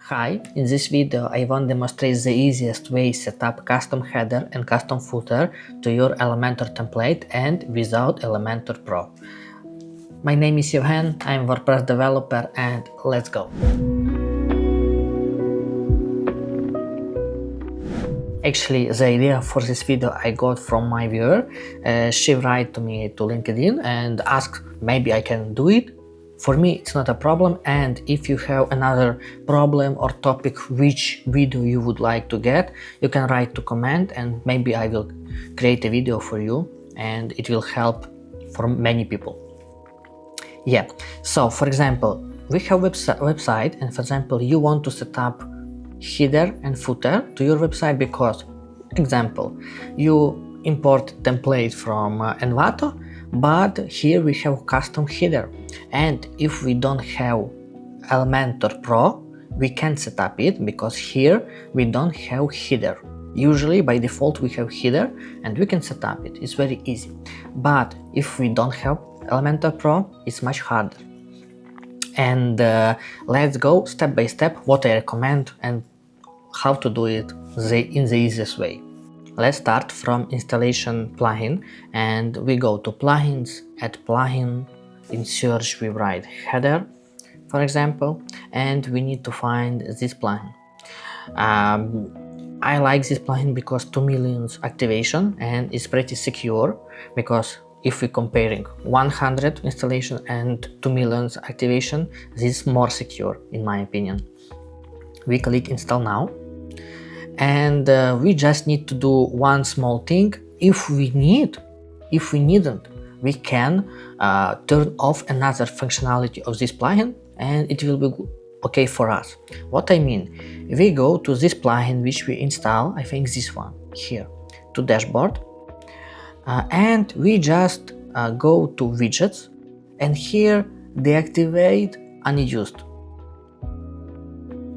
Hi, in this video I want to demonstrate the easiest way to set up custom header and custom footer to your Elementor template and without Elementor Pro. My name is Evgen, I'm WordPress developer and let's go. Actually, the idea for this video I got from my viewer. She wrote to me to LinkedIn and asked maybe I can do it. For me it's not a problem, and if you have another problem or topic which video you would like to get, you can write to comment and maybe I will create a video for you and it will help for many people. Yeah, so for example, we have website and for example you want to set up header and footer to your website because, example, you import template from Envato, but here we have custom header, and if we don't have Elementor Pro we can't set up it because here we don't have header. Usually by default we have header and we can set up it, it's very easy, but if we don't have Elementor Pro it's much harder. And let's go step by step what I recommend and how to do it in the easiest way. Let's start from installation plugin and we go to plugins, add plugin, in search we write header for example, and we need to find this plugin. I like this plugin because 2 million activation and it's pretty secure, because if we're comparing 100 installation and 2 million activation, this is more secure in my opinion. We click install now and we just need to do one small thing. If we needn't, we can turn off another functionality of this plugin and it will be okay for us. What I mean, we go to this plugin which we install, I think this one here, to dashboard, and we just go to widgets and here deactivate unused.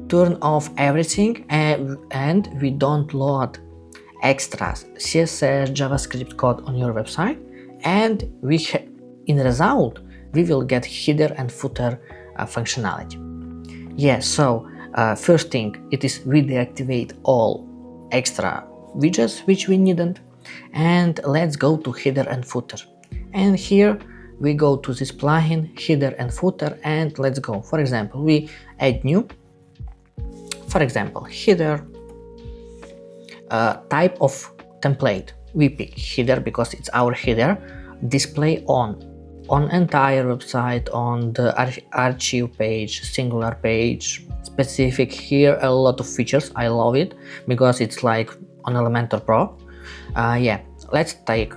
Turn off everything and we don't load extras CSS, JavaScript code on your website, and in result we will get header and footer functionality. Yeah, so first thing it is we deactivate all extra widgets which we needn't, and let's go to header and footer, and here we go to this plugin header and footer and let's go. For example, we add new, for example, header, type of template, we pick header because it's our header, display on entire website, on the archive page, singular page, specific, here a lot of features. I love it because it's like on Elementor Pro. Yeah, let's take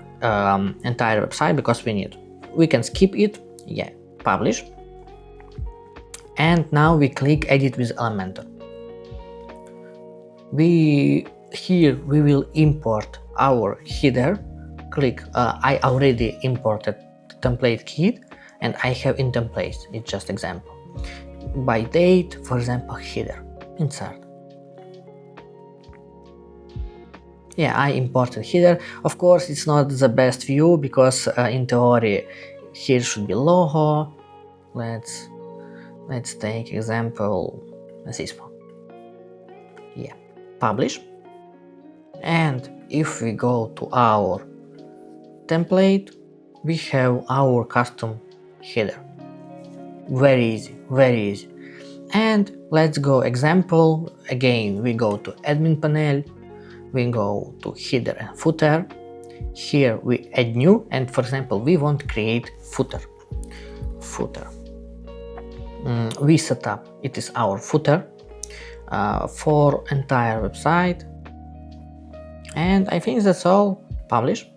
entire website because we can skip it. Yeah, publish, and now we click edit with Elementor. Here we will import our header. Click I already imported the template kit and I have in templates, it's just example. By date, for example, header, insert. Yeah, I imported header. Of course it's not the best view because in theory here should be logo. Let's take example this one. Yeah, publish, and if we go to our template we have our custom header. Very easy. And let's go example again. We go to admin panel, we go to header and footer. Here we add new, and for example we want to create footer. We set up, it is our footer for entire website, and I think that's all. Publish,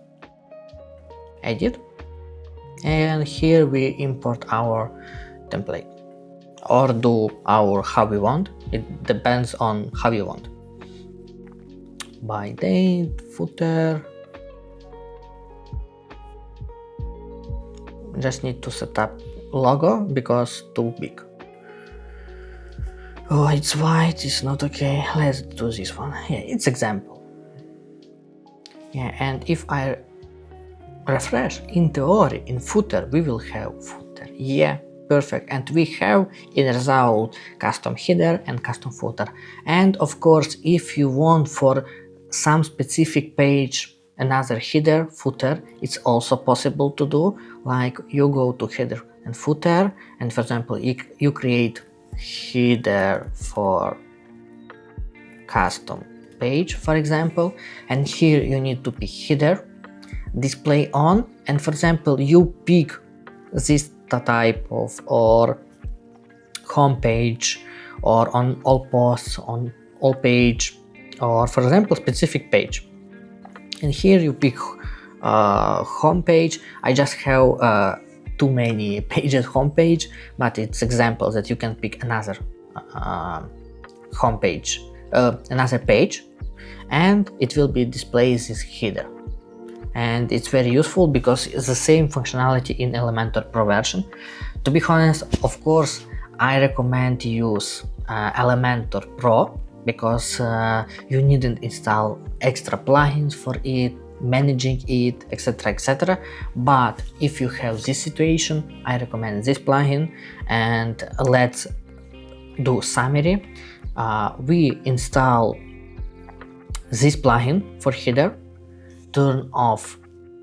edit, and here we import our template or do our how we want. It depends on how you want. By date, footer, just need to set up logo because too big. Oh, it's white, it's not okay. Let's do this one. Yeah, it's example. Yeah, and if I refresh, in theory in footer we will have footer. Yeah, perfect, and we have in result custom header and custom footer. And of course, if you want for some specific page another header footer, it's also possible to do. Like you go to header and footer, and for example you create header for custom page, for example, and here you need to pick header, display on, and for example you pick this type of or home page or on all posts, on all page, or for example specific page. And here you pick home page. I just have too many pages home page, but it's example that you can pick another home page, another page, and it will be displayed this header. And it's very useful because it's the same functionality in Elementor Pro version. To be honest, of course, I recommend to use Elementor Pro because you needn't install extra plugins for it, managing it, etc, etc. But if you have this situation, I recommend this plugin. And let's do summary. We install this plugin for header, turn off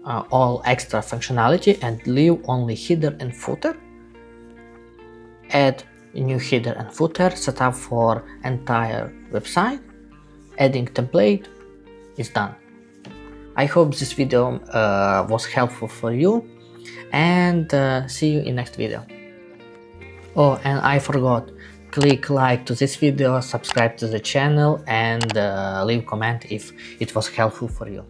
all extra functionality and leave only header and footer, add new header and footer, set up for entire website, adding template is done. I hope this video was helpful for you, and see you in next video. Oh, and I forgot, click like to this video, subscribe to the channel, and leave comment if it was helpful for you.